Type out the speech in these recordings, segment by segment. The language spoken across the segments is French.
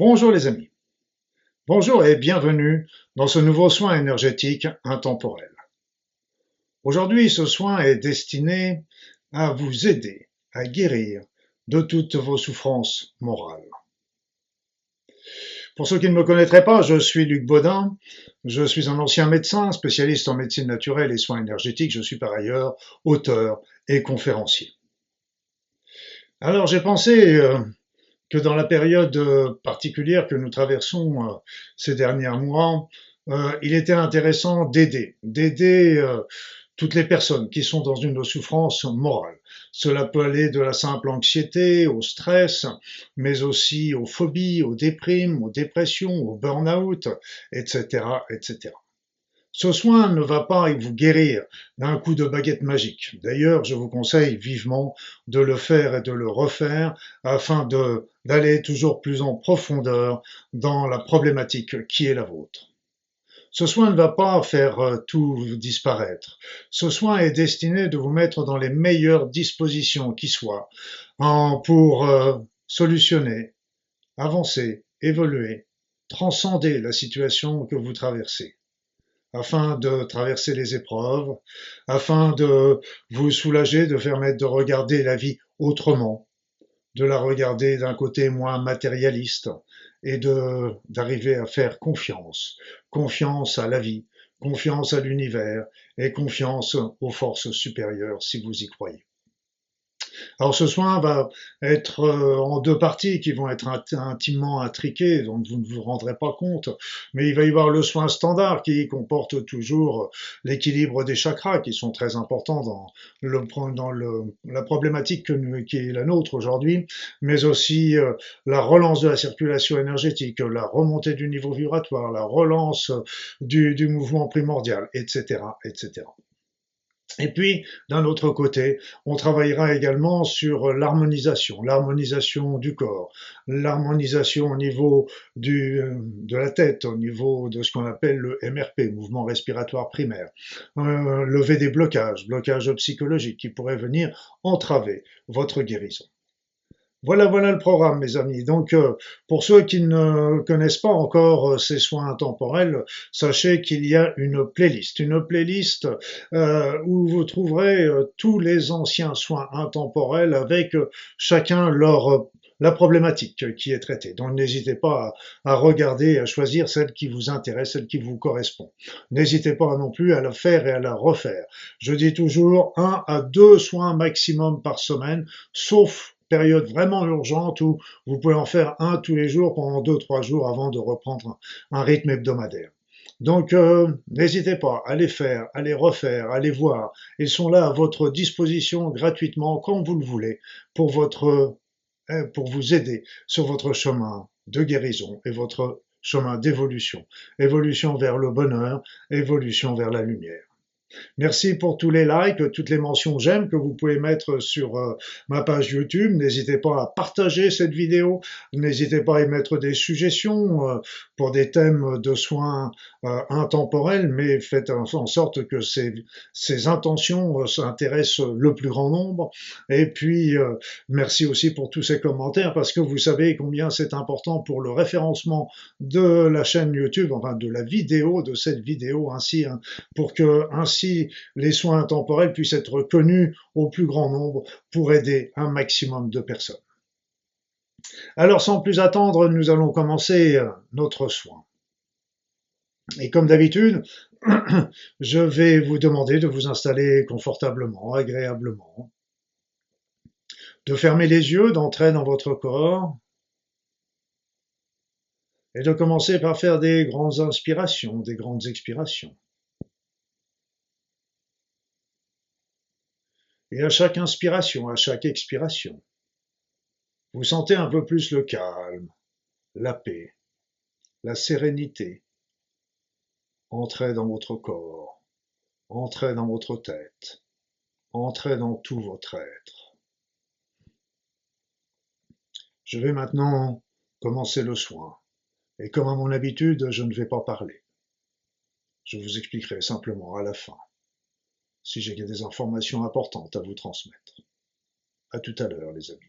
Bonjour les amis, bonjour et bienvenue dans ce nouveau soin énergétique intemporel. Aujourd'hui, ce soin est destiné à vous aider à guérir de toutes vos souffrances morales. Pour ceux qui ne me connaîtraient pas, je suis Luc Baudin, je suis un ancien médecin spécialiste en médecine naturelle et soins énergétiques, je suis par ailleurs auteur et conférencier. Alors j'ai pensé que dans la période particulière que nous traversons ces derniers mois, il était intéressant d'aider toutes les personnes qui sont dans une souffrance morale. Cela peut aller de la simple anxiété au stress, mais aussi aux phobies, aux déprimes, aux dépressions, au burn-out, etc., etc. Ce soin ne va pas vous guérir d'un coup de baguette magique. D'ailleurs, je vous conseille vivement de le faire et de le refaire afin d'aller toujours plus en profondeur dans la problématique qui est la vôtre. Ce soin ne va pas faire tout disparaître. Ce soin est destiné de vous mettre dans les meilleures dispositions qui soient pour solutionner, avancer, évoluer, transcender la situation que vous traversez afin de traverser les épreuves, afin de vous soulager, de permettre de regarder la vie autrement, de la regarder d'un côté moins matérialiste et d'arriver à faire confiance, confiance à la vie, confiance à l'univers et confiance aux forces supérieures si vous y croyez. Alors ce soin va être en deux parties qui vont être intimement intriquées, dont vous ne vous rendrez pas compte, mais il va y avoir le soin standard qui comporte toujours l'équilibre des chakras qui sont très importants la problématique qui est la nôtre aujourd'hui, mais aussi la relance de la circulation énergétique, la remontée du niveau vibratoire, la relance du mouvement primordial, etc., etc. Et puis, d'un autre côté, on travaillera également sur l'harmonisation du corps, l'harmonisation au niveau de la tête, au niveau de ce qu'on appelle le MRP, mouvement respiratoire primaire, lever des blocages psychologiques qui pourraient venir entraver votre guérison. Voilà le programme, mes amis. Donc, pour ceux qui ne connaissent pas encore ces soins intemporels, sachez qu'il y a une playlist où vous trouverez tous les anciens soins intemporels avec chacun la problématique qui est traitée. Donc, n'hésitez pas à regarder, à choisir celle qui vous intéresse, celle qui vous correspond. N'hésitez pas non plus à la faire et à la refaire. Je dis toujours 1 à 2 soins maximum par semaine, sauf période vraiment urgente où vous pouvez en faire un tous les jours pendant 2, 3 jours avant de reprendre un rythme hebdomadaire. Donc, n'hésitez pas à les faire, à les refaire, à les voir. Ils sont là à votre disposition gratuitement quand vous le voulez pour vous aider sur votre chemin de guérison et votre chemin d'évolution. Évolution vers le bonheur, évolution vers la lumière. Merci pour tous les likes, toutes les mentions j'aime que vous pouvez mettre sur ma page YouTube. N'hésitez pas à partager cette vidéo. N'hésitez pas à y mettre des suggestions pour des thèmes de soins intemporels, mais faites en sorte que ces intentions s'intéressent le plus grand nombre. Et puis, merci aussi pour tous ces commentaires parce que vous savez combien c'est important pour le référencement de la chaîne YouTube, enfin de la vidéo, de cette vidéo ainsi, hein, pour que ainsi les soins intemporels puissent être connus au plus grand nombre pour aider un maximum de personnes. Alors sans plus attendre, nous allons commencer notre soin. Et comme d'habitude, je vais vous demander de vous installer confortablement, agréablement, de fermer les yeux, d'entrer dans votre corps et de commencer par faire des grandes inspirations, des grandes expirations. Et à chaque inspiration, à chaque expiration, vous sentez un peu plus le calme, la paix, la sérénité. Entrez dans votre corps, entrez dans votre tête, entrez dans tout votre être. Je vais maintenant commencer le soin. Et comme à mon habitude, je ne vais pas parler. Je vous expliquerai simplement à la fin, si j'ai des informations importantes à vous transmettre. À tout à l'heure, les amis.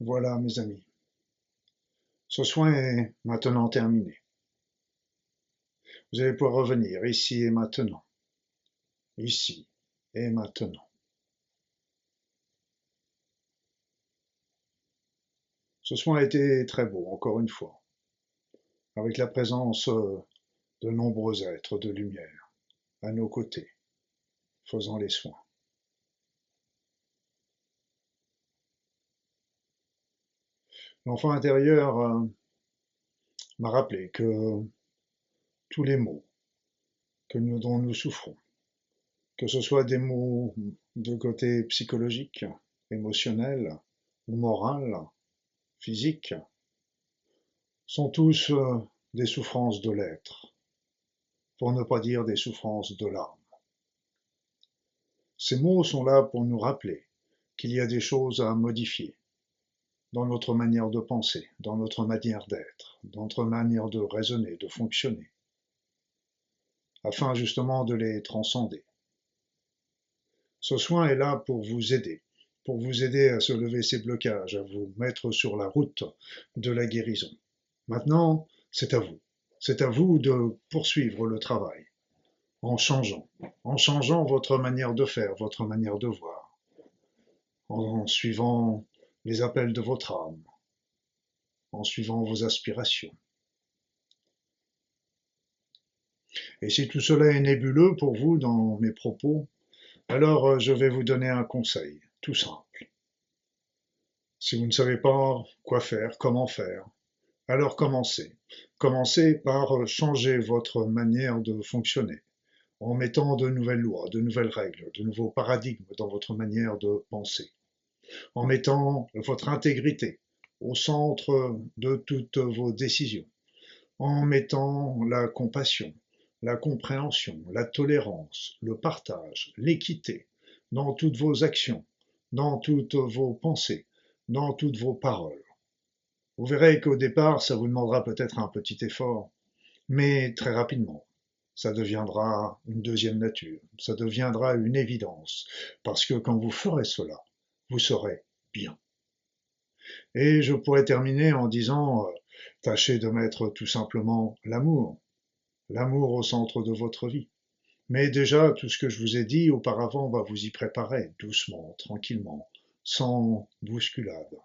Voilà, mes amis. Ce soin est maintenant terminé. Vous allez pouvoir revenir ici et maintenant. Ici et maintenant. Ce soin a été très beau, encore une fois, avec la présence de nombreux êtres de lumière à nos côtés, faisant les soins. L'enfant intérieur m'a rappelé que tous les maux dont nous souffrons, que ce soit des maux de côté psychologique, émotionnel ou moral, physique, sont tous des souffrances de l'être, pour ne pas dire des souffrances de l'âme. Ces mots sont là pour nous rappeler qu'il y a des choses à modifier dans notre manière de penser, dans notre manière d'être, dans notre manière de raisonner, de fonctionner, afin justement de les transcender. Ce soin est là pour vous aider à se lever ces blocages, à vous mettre sur la route de la guérison. Maintenant, c'est à vous. C'est à vous de poursuivre le travail en changeant votre manière de faire, votre manière de voir, en suivant les appels de votre âme, en suivant vos aspirations. Et si tout cela est nébuleux pour vous dans mes propos, alors je vais vous donner un conseil, tout simple. Si vous ne savez pas quoi faire, comment faire, alors commencez. Commencez par changer votre manière de fonctionner, en mettant de nouvelles lois, de nouvelles règles, de nouveaux paradigmes dans votre manière de penser, en mettant votre intégrité au centre de toutes vos décisions, en mettant la compassion, la compréhension, la tolérance, le partage, l'équité dans toutes vos actions, dans toutes vos pensées, dans toutes vos paroles. Vous verrez qu'au départ, ça vous demandera peut-être un petit effort, mais très rapidement, ça deviendra une deuxième nature, ça deviendra une évidence, parce que quand vous ferez cela, vous serez bien. Et je pourrais terminer en disant, tâchez de mettre tout simplement l'amour au centre de votre vie. Mais déjà, tout ce que je vous ai dit auparavant va vous y préparer, doucement, tranquillement, sans bousculade.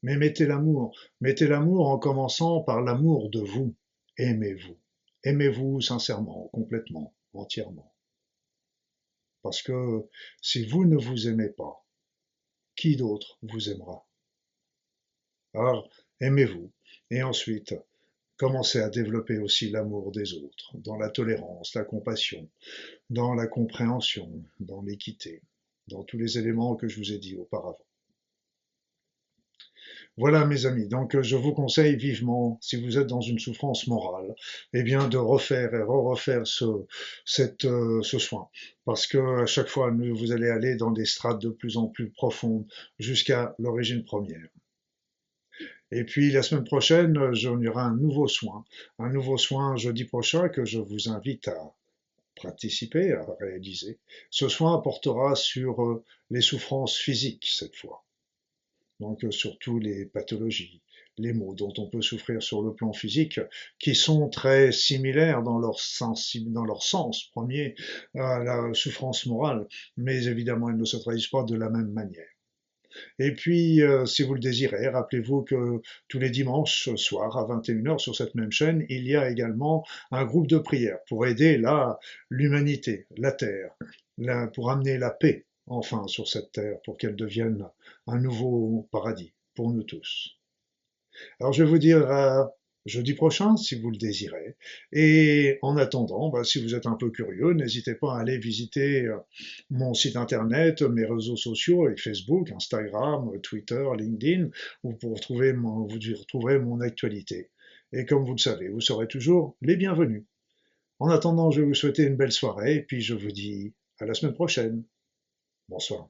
Mais mettez l'amour en commençant par l'amour de vous. Aimez-vous. Aimez-vous sincèrement, complètement, entièrement. Parce que si vous ne vous aimez pas, qui d'autre vous aimera? Alors, aimez-vous. Et ensuite, commencez à développer aussi l'amour des autres, dans la tolérance, la compassion, dans la compréhension, dans l'équité, dans tous les éléments que je vous ai dit auparavant. Voilà mes amis, donc je vous conseille vivement, si vous êtes dans une souffrance morale, eh bien de refaire et refaire ce soin. Parce que à chaque fois, vous allez aller dans des strates de plus en plus profondes jusqu'à l'origine première. Et puis la semaine prochaine, il y aura un nouveau soin jeudi prochain que je vous invite à participer, à réaliser. Ce soin portera sur les souffrances physiques cette fois. Donc surtout les pathologies, les maux dont on peut souffrir sur le plan physique, qui sont très similaires dans leur sens premier à la souffrance morale, mais évidemment elles ne se traduisent pas de la même manière. Et puis, si vous le désirez, rappelez-vous que tous les dimanches soirs à 21h sur cette même chaîne, il y a également un groupe de prière pour aider l'humanité, la Terre, pour amener la paix enfin sur cette Terre, pour qu'elle devienne un nouveau paradis pour nous tous. Alors je vais vous dire jeudi prochain si vous le désirez. Et en attendant, si vous êtes un peu curieux, n'hésitez pas à aller visiter mon site internet, mes réseaux sociaux avec Facebook, Instagram, Twitter, LinkedIn, où vous retrouverez mon actualité. Et comme vous le savez, vous serez toujours les bienvenus. En attendant, je vais vous souhaiter une belle soirée et puis je vous dis à la semaine prochaine. Bonsoir.